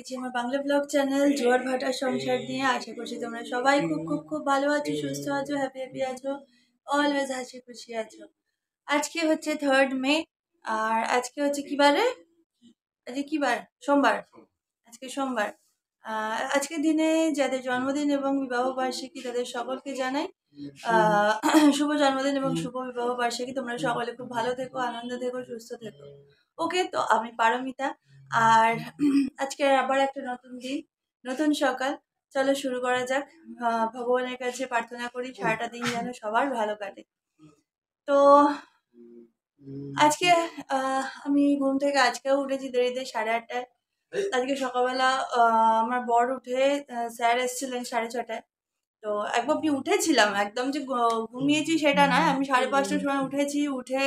গেছি আমার Bangla blog channel জোয়ার ভাটার সংসার নিয়ে। আশা করছি তোমরা সবাই খুব খুব খুব ভালো আছো, সুস্থ আছো, হ্যাপি হ্যাপি আছো, অলওয়েজ হাসি খুশি আছো। আজকে হচ্ছে 3rd মে, আর আজকে হচ্ছে কি বারে? আজকে কি বার? সোমবার। আজকে সোমবার। আজকের দিনে যাদের জন্মদিন এবং বিবাহ বার্ষিকী তাদের সকলকে জানাই শুভ জন্মদিন এবং শুভ বিবাহ বার্ষিকী। তোমরা সকলে খুব ভালো থেকো, আনন্দ থেকো, সুস্থ থেকো। ওকে, তো আমি পারমিতা। আর আজকে আবার একটা নতুন দিন, নতুন সকাল। চলো শুরু করা যাক। ভগবানের কাছে প্রার্থনা করি সারাটা দিন যেন সবার ভালো কাটে। তো আজকে আমি ঘুম থেকে আজকেও উঠেছি দেরিতে, 8:30টায়। আজকে সকালবেলা আমার বর উঠে, স্যার এসেছিলেন 6:30টায়। তো একবার আমি উঠেছিলাম, একদম যে ঘুমিয়েছি সেটা নয়, আমি 5:30টার সময় উঠেছি। উঠে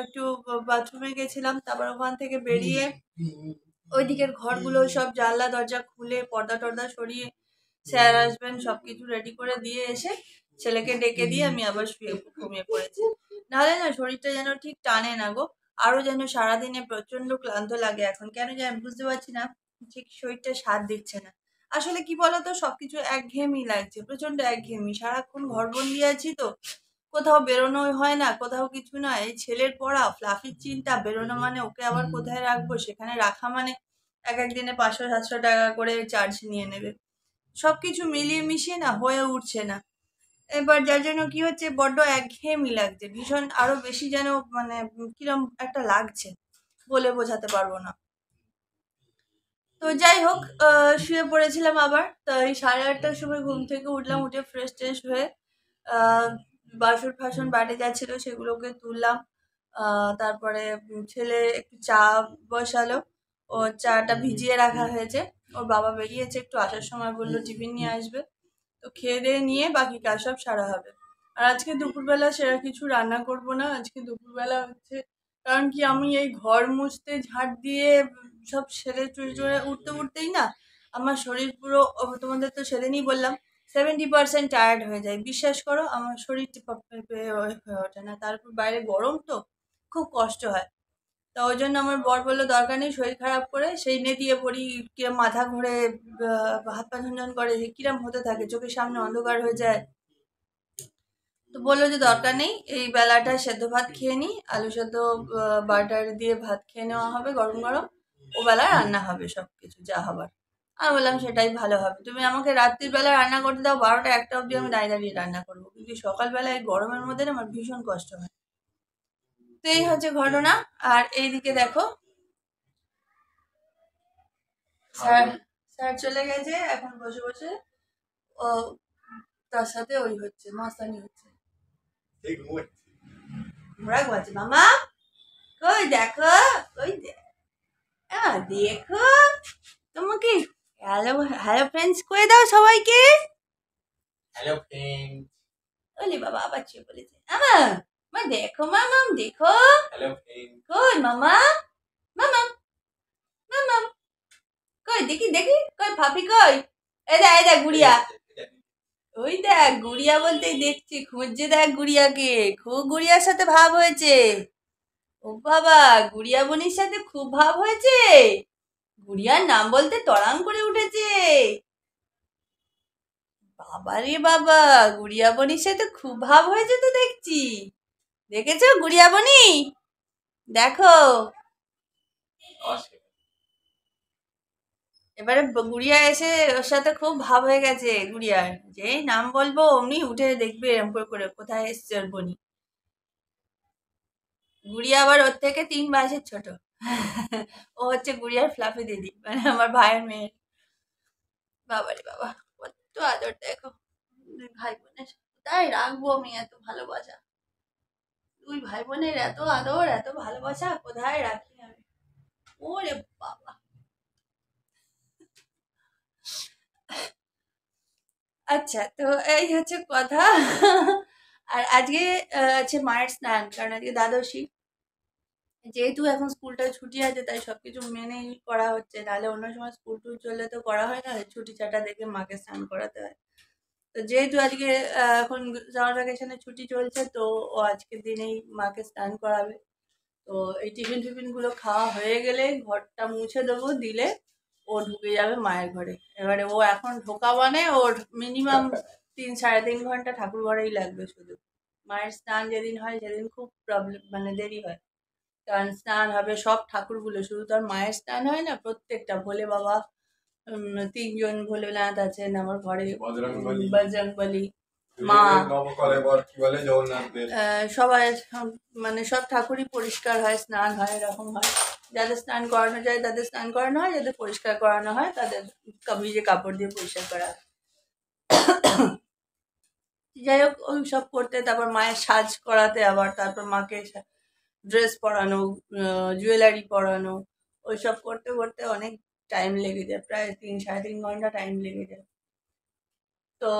একটু বাথরুমে গেছিলাম, তারপর ওখান থেকে বেরিয়ে ওই দিকের ঘরগুলো সব জানলা দরজা খুলে পর্দা টর্দা সরিয়ে স্যার আসবেন সবকিছু রেডি করে দিয়ে এসে ছেলেকে ডেকে দিয়ে আমি আবার ঘুমিয়ে পড়েছি। নাহলে না শরীরটা যেন ঠিক টানে না গো, আরো যেন সারাদিনে প্রচন্ড ক্লান্ত লাগে। এখন কেন যে আমি বুঝতে পারছি না, ঠিক শরীরটা সাথ দিচ্ছে না। আসলে কি বলতো, সবকিছু একঘেয়েমি লাগছে, প্রচন্ড একঘেয়েমি। সারাক্ষণ ঘরবন্দি আছি তো, কোথাও বেরোনো হয় না, কোথাও কিছু না। এই ছেলের পড়া, ফ্লাফির চিন্তা, বেরোনো মানে ওকে আবার কোথায় রাখবো, সেখানে রাখা মানে এক একদিনে 500-700 টাকা করে চার্জ নিয়ে নেবে। সবকিছু মিলিয়ে মিশিয়ে না হয়ে উঠছে না। এবার যার জন্য কি হচ্ছে, বড্ড একঘেয়েমি লাগছে ভীষণ, আরো বেশি যেন মানে কিরম একটা লাগছে, বলে বোঝাতে পারবো না। তো যাই হোক, শুয়ে পড়েছিলাম আবার। তো এই 8:30টার সময় ঘুম থেকে উঠলাম, উঠে ফ্রেশ ট্রেশ হয়ে বাসন ফাসন বাড়ি যাচ্ছিল সেগুলোকে তুললাম। তারপরে ছেলে একটু চা বসালো, ও চাটা ভিজিয়ে রাখা হয়েছে। ওর বাবা বেরিয়েছে, একটু আসার সময় বললো টিফিন নিয়ে আসবে। তো খেয়ে দিয়ে নিয়ে বাকি কাজ সব সারা হবে। আর আজকে দুপুরবেলা সেরা কিছু রান্না করব না। আজকে দুপুরবেলা হচ্ছে, কারণ কি আমি এই ঘর মুছতে ঝাড় দিয়ে সব সেরে চুড়ে উঠতে উঠতেই না আমার শরীর পুরো, তোমাদের তো সেদিনই বললাম, 70% টায়ার্ড হয়ে যায়। বিশ্বাস করো, আমার শরীর হয়ে ওঠে না। তারপর বাইরে গরম তো, খুব কষ্ট হয়। তা ওই জন্য আমার বর বললো দরকার নেই, শরীর খারাপ করে সেই নেতিয়ে পড়ি, কিরম মাথা ঘুরে, হাত পা ঝনঝন করে, কিরম হতে থাকে, চোখের সামনে অন্ধকার হয়ে যায়। তো বললো যে দরকার নেই, এই বেলাটা সেদ্ধ ভাত খেয়ে নিই, আলু সেদ্ধ বাটার দিয়ে ভাত খেয়ে নেওয়া হবে গরম গরম। ও বেলা রান্না হবে সব কিছু যা হবার। আমি বললাম সেটাই ভালো হবে, তুমি আমাকে রাত্রির বেলা রান্না করতে দাও, 12টা 1টা অবধি আমি দাঁড়িয়ে দাঁড়িয়ে রান্না করবো, কিন্তু সকালবেলা এই গরমের মধ্যে না আমার ভীষণ কষ্ট হয়। তো এই হচ্ছে ঘটনা। আর এইদিকে দেখো, স্যার স্যার চলে গেছে, এখন বসে বসে ও তার সাথে ওই হচ্ছে, মাস্তানি হচ্ছে। ঘোরা ঘুমাচ্ছে মামা, কই দেখো, কই দেখো তোমাকে। হ্যালো হ্যালো ফ্রেন্ডস করে দাও সবাইকে। Hello friend. ওলে বাবা আবার চেয়ে বলেছে আমা, মা দেখো মামাম দেখো। Hello friend. কই মামা, মামাম মামাম, কই দেখি দেখি, কই ভাবি কই? এই দেখ গুড়িয়া, ওই দেখ গুড়িয়া বলতেই দেখছি, খুঁজছে দেখ গুড়িয়াকে, খুব গুড়িয়ার সাথে ভাব হয়েছে। ও বাবা, গুড়িয়া বোনের সাথে খুব ভাব হয়েছে। গুড়িয়ার নাম বলতে তড়াং করে উঠেছে। বাবা রে বাবা, গুড়িয়া বনির সাথে খুব ভাব হয়েছে তো দেখছি। দেখেছো গুড়িয়া বনি? দেখো এবারে গুড়িয়া এসে ওর সাথে খুব ভাব হয়ে গেছে গুড়িয়ার। যেই নাম বলবো অমনি উঠে দেখবে এরম করে করে কোথায় এসছে ওর বনি। গুড়িয়া আবার ওর থেকে 3 মাসের ছোট। ও হচ্ছে গুড়িয়ার ফ্লাফি দিদি, মানে আমার ভাইয়ের মেয়ে। বাবারে বাবা, কত আদর দেখো দুই ভাই বোনের। তাই রাখবো আমি এত ভালোবাসা, দুই ভাই বোনের এত আদর এত ভালোবাসা কোথায় রাখি আমি। ওরে বাবা। আচ্ছা, তো এই হচ্ছে কথা। আর আজকে আছে মায়ের স্নান, কারণ আজকে দ্বাদশী। যেহেতু এখন স্কুলটা ছুটি আছে তাই সবকিছু মেনেই করা হচ্ছে, নাহলে অন্য সময় স্কুল টুল চললে তো করা হয় না, ছুটি ছাটা দেখে মাকে স্নান করাতে হয়। তো যেহেতু আজকে এখন সামার ভ্যাকেশনের ছুটি চলছে, তো ও আজকের দিনেই মাকে স্নান করাবে। তো এই টিফিন ফিফিন গুলো খাওয়া হয়ে গেলে ঘরটা মুছে দেবো, দিলে ও ঢুকে যাবে মায়ের ঘরে। এবারে ও এখন ঢোকা মানে ওর মিনিমাম 3-3.5 ঘন্টা ঠাকুর ঘরেই লাগবে শুধু। মায়ের স্নান যেদিন হয় সেদিন খুব প্রবলেম, মানে দেরি হয়। কারণ স্নান হবে সব ঠাকুরগুলো, শুধু তার মায়ের স্নান হয় না, প্রত্যেকটা ভোলে বাবা, 3 জন ভোলেনাথ আছেন আমার ঘরে, বজরংবলী, মা, সবাই, মানে সব ঠাকুরই পরিষ্কার হয়, স্নান হয়, এরকম হয়। যাদের স্নান করানো যায় তাদের স্নান করানো হয়, যাদের পরিষ্কার করানো হয় তাদের ভিজে কাপড় দিয়ে পরিষ্কার করা হয়। যাই হোক, ওই সব করতে, তারপর মায়ের সাজ করাতে, আবার তারপর মাকে ড্রেস পরানো, জুয়েলারি পরানো, ওইসব করতে করতে অনেক টাইম লেগে যায়, প্রায় 3-3.5 ঘন্টা টাইম লেগে যায়। তো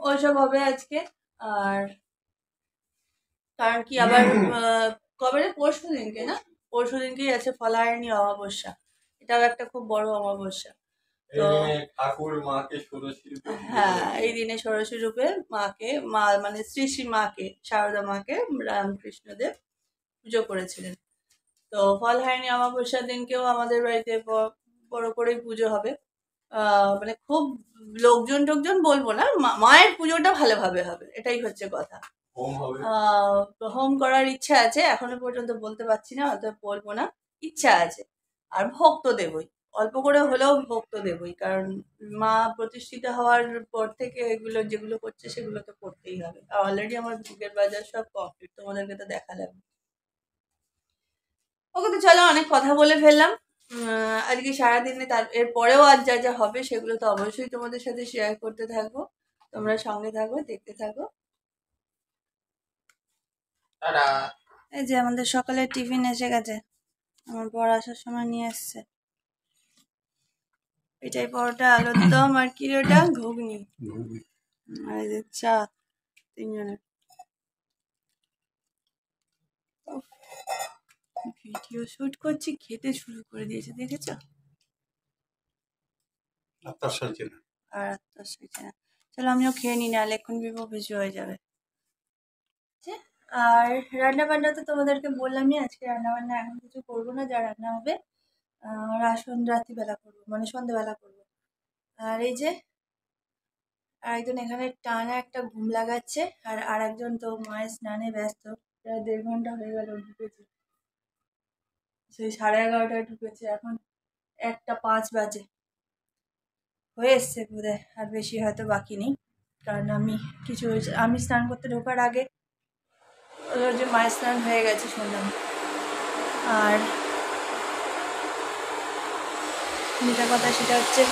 ওইসব হবে আজকে। আর কারণ কি আবার কবে রে, পরশু দিনকে না, পরশু দিনকেই আছে ফলাহারিণী অমাবস্যা। এটাও একটা খুব বড় অমাবস্যা। তো ঠাকুর মাকে ষোড়শী রূপে, হ্যাঁ, এই দিনে ষোড়শী রূপে মাকে, মা মানে শ্রী শ্রী মাকে, শারদা মাকে রামকৃষ্ণদেব পুজো করেছিলেন। তো ফলহারিণী অমাবস্যার দিনকেও আমাদের বাড়িতে বড় করেই পুজো হবে। মানে খুব লোকজন টোকজন বলবো না, মায়ের পুজোটা ভালোভাবে হবে, এটাই হচ্ছে কথা। হোম হবে, হোম করার ইচ্ছা আছে, এখনো পর্যন্ত বলতে পারছি না, অতএব বলবো না, ইচ্ছা আছে। আর ভোগ তো দেবই, অল্প করে হলেও ভোগ তো দেবই, কারণ মা প্রতিষ্ঠিত হওয়ার পর থেকে এগুলো যেগুলো করছে সেগুলো তো করতেই হবে। আর অলরেডি আমার ভোগের বাজার সব কমপ্লিট, তোমাদেরকে তো দেখালাম। ওকে, তো চলো, অনেক কথা বলে ফেললাম আজকে সারাদিনে। তার এরপরেও আজ যা যা হবে সেগুলো তো অবশ্যই তোমাদের সাথে শেয়ার করতে থাকবো। তোমরা সঙ্গে থাকো, দেখতে থাকো। এই যে আমাদের সকালের টিফিন এসে গেছে, আমার বর আসার সময় নিয়ে এসছে। এটাই পরোটা, আলুর দম, আর কি ওটা ঘুগনি, আর এই যে চা, 3 জনের। ভিডিও শুট করছি, খেতে শুরু করে দিয়েছে, দেখেছো? আপনার সাইজে না, আর আত্মার সাইজে না। চলো আমিও খেয়ে নিই, নাহলে এখন বিভো বেশি হয়ে যাবে। আর রান্না বান্না তো তোমাদেরকে বললামই, আজকে রান্না বান্না এখন কিছু করবো না, যা রান্না হবে রাত্রিবেলা করবো, মানে সন্ধ্যেবেলা করবো। আর এই যে আরেকজন এখানে টানা একটা ঘুম লাগাচ্ছে, আর আরেকজন তো মায়ের স্নানে ব্যস্ত, প্রায় 1.5 ঘন্টা হয়ে গেল ঢুকেছে, সেই 11:30টায় ঢুকেছে, এখন 1টা 5 বাজে, হয়ে এসছে বোধহয়, আর বেশি হয়তো বাকি নেই। কারণ আমি স্নান করতে ঢোকার আগে ওদের যে মায়ের স্নান হয়ে গেছে শুনলাম। আর যেটা কথা সেটা হচ্ছে,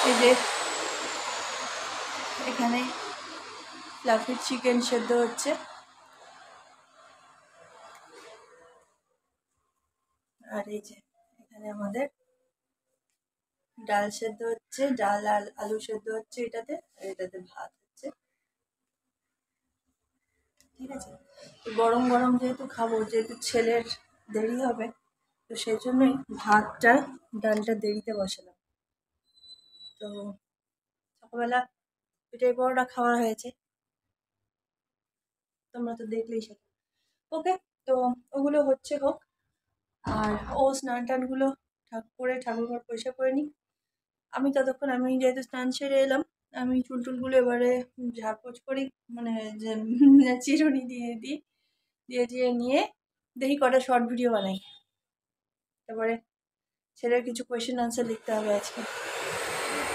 এই যে এখানে ফ্লাফি চিকেন সেদ্ধ হচ্ছে, আর এই যে এখানে আমাদের ডাল সেদ্ধ হচ্ছে, ডাল আর আলু সেদ্ধ হচ্ছে এটাতে, আর এটাতে ভাত হচ্ছে। ঠিক আছে, গরম গরম যেহেতু খাবো, যেহেতু ছেলের দেরি হবে, তো সেই জন্যই ভাতটা ডালটা দেরিতে বসালাম। তো সকালবেলা পিঠাই পরোটা খাওয়া হয়েছে, তোমরা তো দেখলেই সেটা। ওকে, তো ওগুলো হচ্ছে হোক, আর ও স্নান টানগুলো করে ঠাকুরঘর পরিষ্কার করে নিই। আমি ততক্ষণ, আমি যেহেতু স্নান সেরে এলাম, আমি চুল টুলগুলো এবারে ঝাড়পোছ করি, মানে যে চিরুনি দিয়ে নিয়ে দেখি কটা শর্ট ভিডিও বানাই। তারপরে ছেলের কিছু কোয়েশ্চেন আনসার লিখতে হবে আজকে।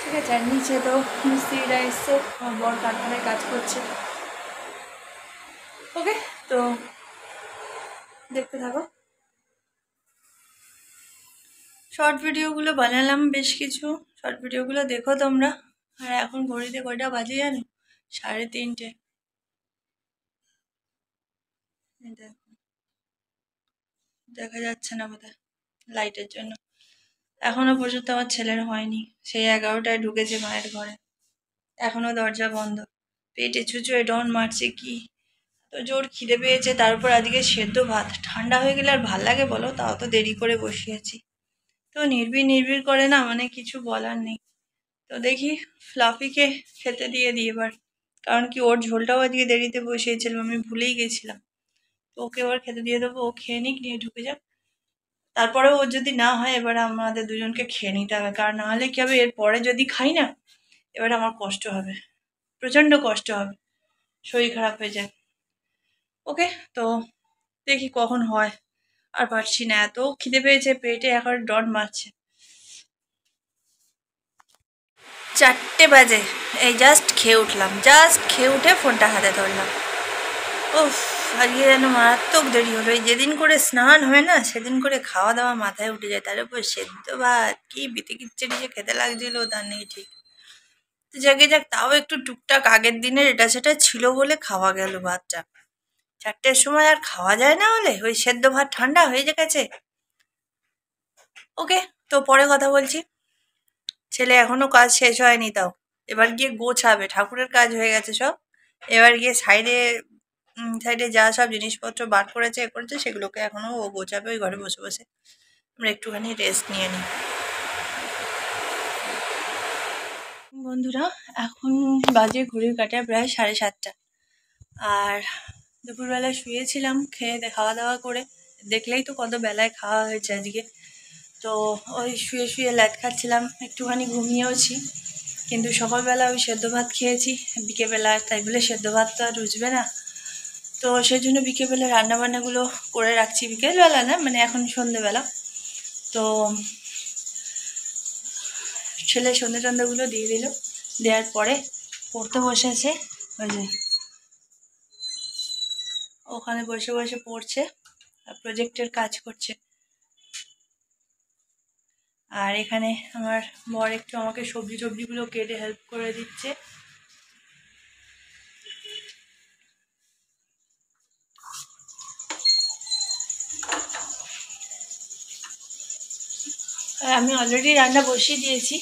ঠিক আছে, আর নিচে তো মিস্ত্রিরা এসছে, আমার বর কারখানায় কাজ করছে। ওকে, তো দেখতে থাকো। শর্ট ভিডিওগুলো বানালাম বেশ কিছু, শর্ট ভিডিওগুলো দেখো তোমরা। আর এখন ঘড়িতে কয়টা বাজে জানো? 3:30। দেখো, দেখা যাচ্ছে না বোধহয় লাইটের জন্য। এখনো পর্যন্ত আমার ছেলের হয়নি, সেই 11টায় ঢুকেছে মায়ের ঘরে, এখনো দরজা বন্ধ, পেটে চুচুয়ে ডন মারছে কি, তো জোর খিদে পেয়েছে। তারপর আজকে সেদ্ধ ভাত, ঠান্ডা হয়ে গেলে আর ভাল লাগে বলো? তাও তো দেরি করে বসিয়েছি, তো নির্বিড় করে না, মানে কিছু বলার নেই। তো দেখি ফ্লাফিকে খেতে দিয়ে দিই এবার, কারণ কি ওর ঝোলটাও আজকে দেরিতে বসিয়েছিলাম, আমি ভুলেই গেছিলাম। তো ওকে এবার খেতে দিয়ে দেবো, ও খেয়ে নিক, নিয়ে ঢুকে যাক, তারপরেও ওর যদি না হয় এবার আমাদের দুজনকে খেয়ে নিতে হবে, কারণ না হলে কি হবে, এরপরে যদি খাই না এবার আমার কষ্ট হবে, প্রচণ্ড কষ্ট হবে, শরীর খারাপ হয়ে যায়। ওকে, তো দেখি কখন হয়। আর পারছি না, এত খিদে পেয়েছে, পেটে এখন ডন মারছে। 4টে বাজে, এই জাস্ট খেয়ে উঠলাম, জাস্ট খেয়ে উঠে ফোনটা হাতে ধরলাম। উফ, আজকে যেন মারাত্মক দেরি হলো। এই যেদিন করে স্নান হয় না সেদিন করে খাওয়া দাওয়া মাথায় উঠে যায়, তার উপর সেদ্ধ ভাত কি বিতে কিচ্ছিরি যে খেতে লাগছিল তার নেই ঠিক। তো যাকে যাক, তাও একটু টুকটাক আগের দিনের এটা সেটা ছিল বলে খাওয়া গেল ভাতটা। 4টের সময় আর খাওয়া যায় না, হলে ওই সেদ্ধ ভাত ঠান্ডা হয়ে গেছে। ওকে, তো পরে কথা বলছি। ছেলে এখনো কাজ শেষ হয়নি, তাও এবার গিয়ে গোছাবে, ঠাকুরের কাজ হয়ে গেছে সব। এবার গিয়ে সাইডে সাইডে যা সব জিনিসপত্র বার করেছে এ করেছে সেগুলোকে এখনো ও গোছাবে ওই ঘরে বসে বসে। আমরা একটুখানি রেস্ট নিয়ে নিই। বন্ধুরা, এখন বাজে ঘড়ির কাঁটায় প্রায় 7:30। আর দুপুরবেলা শুয়েছিলাম খাওয়া দাওয়া করে, দেখলেই তো কত বেলায় খাওয়া হয়েছে আজকে। তো ওই শুয়ে শুয়ে ল্যাদ খাচ্ছিলাম, একটুখানি ঘুমিয়েওছি। কিন্তু সকালবেলা ওই সেদ্ধ ভাত খেয়েছি বিকেলবেলা, তাই বলে সেদ্ধ ভাত তো আর রুচবে না। তো সেই জন্য বিকেলবেলা রান্নাবান্নাগুলো করে রাখছি, বিকেলবেলা না মানে এখন সন্ধেবেলা। তো ছেলে সন্ধে টন্ধেগুলো দিয়ে দিল, দেওয়ার পরে পড়তে বসেছে। ওই যে ওখানে বসে বসে পড়ছে আর প্রজেক্টের কাজ করছে। আর এখানে আমার বর একটু আমাকে সবজিগুলো কেটে হেল্প করে দিচ্ছে। আর আমি অলরেডি রান্না বসিয়ে দিয়েছি।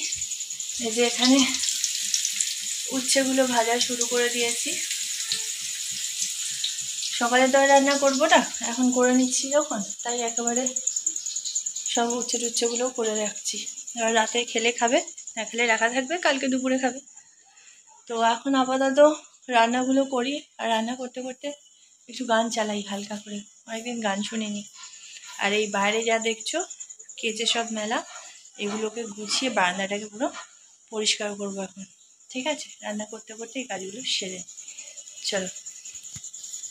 এই যে এখানে উচ্ছেগুলো ভাজা শুরু করে দিয়েছি। সকালে তো আর রান্না করবো না, এখন করে নিচ্ছি যখন, তাই একেবারে সব উচ্ছেগুলো করে রাখছি। এবার রাতে খেলে খাবে, না খেলে রাখা থাকবে, কালকে দুপুরে খাবে। তো এখন আপাতত রান্নাগুলো করি, আর রান্না করতে করতে একটু গান চালাই হালকা করে, অনেকদিন গান শুনিনি। আর এই বাইরে যা দেখছো কেচে সব মেলা, এগুলোকে গুছিয়ে বারান্দাটাকে পুরো পরিষ্কার করবো এখন। ঠিক আছে, রান্না করতে করতে এই কাজগুলো সেরে চলো।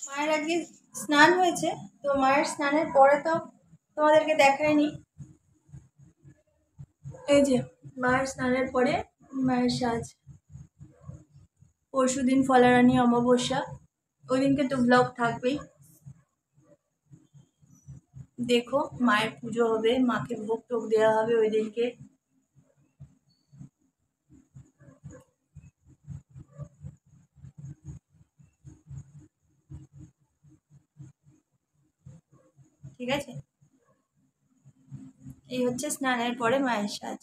মায়ের আজকে স্নান হয়েছে, তো মায়ের স্নানের পরে তো তোমাদেরকে দেখায়নি। এই যে মায়ের স্নানের পরে মায়ের সাজ। পরশুদিন ফলারানী অমাবস্যা, ওই দিনকে তো ব্লগ থাকবেই। দেখো, মায়ের পুজো হবে, মাকে ভোগ টোগ দেওয়া হবে ওই দিনকে। ঠিক আছে, এই হচ্ছে স্নানের পরে মায়ের সাজ।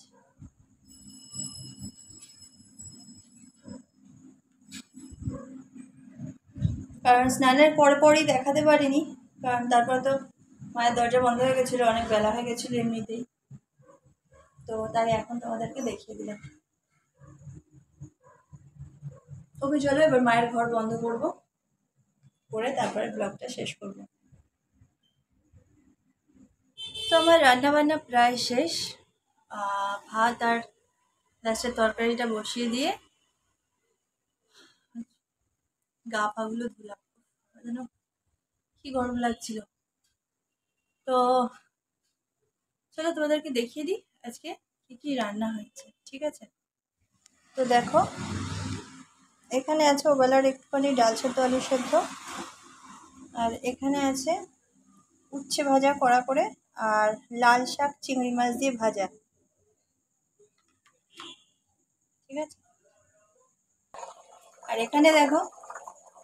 কারণ স্নানের পরে পরেই দেখাতে পারিনি, কারণ তারপর তো মায়ের দরজা বন্ধ হয়ে গেছিলো, অনেক বেলা হয়ে গেছিলো এমনিতেই। তো তাই এখন তোমাদেরকে দেখিয়ে দিলাম। ওকে চলো, এবার মায়ের ঘর বন্ধ করবো, করে তারপরে ব্লগটা শেষ করব। তো আমার রান্নাবান্না প্রায় শেষ। ভাত আর লাস্টের তরকারিটা বসিয়ে দিয়ে গা পাগুলো ধুলাম, যেন কি গরম লাগছিল। তো চলো তোমাদেরকে দেখিয়ে দিই আজকে কি কি রান্না হয়েছে। ঠিক আছে, তো দেখো এখানে আছে ওবেলার একটুখানি ডাল সেদ্ধ আলু সেদ্ধ, আর এখানে আছে উচ্ছে ভাজা কড়া করে, আর লাল শাক চিংড়ি মাছ দিয়ে ভাজা। ঠিক আছে, আর এখানে দেখো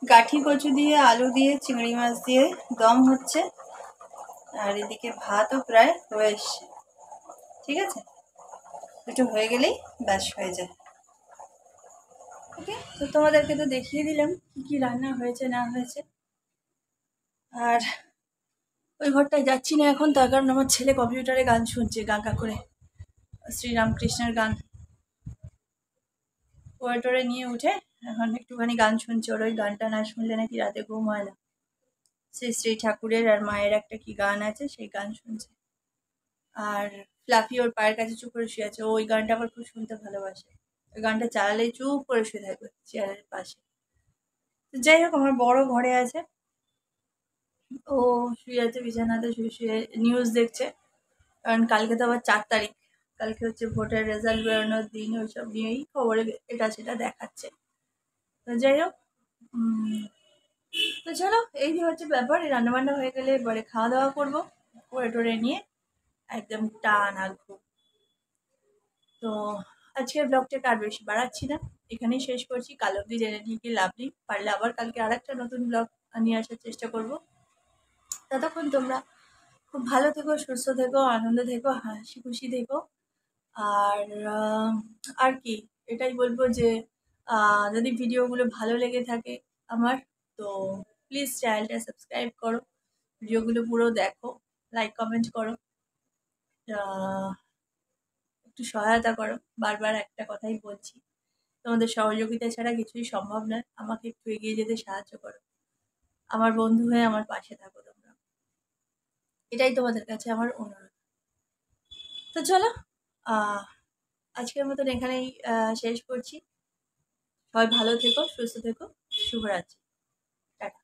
গাঠি কচু দিয়ে আলু দিয়ে চিংড়ি মাছ দিয়ে দম হচ্ছে, আর এদিকে ভাতও প্রায় হয়ে এসছে। ঠিক আছে, দুটো হয়ে গেলেই ব্যাস হয়ে যায়। ওকে, তো তোমাদেরকে তো দেখিয়ে দিলাম কি কি রান্না হয়েছে না হয়েছে। আর ওই ঘরটায় যাচ্ছি না এখন, তার কারণ আমার ছেলে কম্পিউটারে গান শুনছে গা গা করে, শ্রীরামকৃষ্ণের গান। ওয়াইটরে নিয়ে উঠে এখন একটুখানি গান শুনছে, ওর ওই গানটা না শুনলে নাকি রাতে ঘুম হয় না। শ্রী শ্রী ঠাকুরের আর মায়ের একটা কি গান আছে, সেই গান শুনছে। আর ফ্লাফি ওর পায়ের কাছে চুপ করে শুয়ে আছে। ও ওই গানটা আবার খুব শুনতে ভালোবাসে। ওই গানটা চালালেই চুপ করে শুয়ে থাকবে চেয়ারের পাশে। তো যাই হোক, আমার বড় ঘরে আছে, ও শুয়ে আছে বিছানাতে, শুয়ে শুয়ে নিউজ দেখছে। কারণ কালকে তো আবার 4 তারিখ, কালকে হচ্ছে ভোটের রেজাল্ট বেরোনোর দিন, ওইসব নিয়েই খবরে এটা সেটা দেখাচ্ছে। তো যাই হোক, তো চলো, এই যে হচ্ছে ব্যাপার। রান্নাবান্না হয়ে গেলে এবারে খাওয়া দাওয়া করবো, করে টোরে নিয়ে একদম টানা ঘুম। তো আজকের ব্লগটাকে আর বেশি বাড়াচ্ছি না, এখানেই শেষ করছি। কাল অবধি জেনে নিয়ে কি লাভ নেই, পারলে আবার কালকে আর একটা নতুন ব্লগ নিয়ে আসার চেষ্টা করব। ততক্ষণ তোমরা খুব ভালো থেকো, সুস্থ থেকো, আনন্দে থেকো, হাসি খুশি থেকো। আর আর কি, এটাই বলবো যে যদি ভিডিওগুলো ভালো লেগে থাকে আমার, তো প্লিজ চ্যানেলটা সাবস্ক্রাইব করো, ভিডিওগুলো পুরো দেখো, লাইক কমেন্ট করো, আহ, একটু সহায়তা করো। বারবার একটা কথাই বলছি, তোমাদের সহযোগিতা ছাড়া কিছুই সম্ভব নয়। আমাকে একটু এগিয়ে যেতে সাহায্য করো, আমার বন্ধু হয়ে আমার পাশে থাকো তোমরা, এটাই তোমাদের কাছে আমার অনুরোধ। তো চলো, আহ আজকের মতন এখানেই শেষ করছি। সবাই ভালো থেকো, সুস্থ থেকো, শুভরাত্রি, টাটা।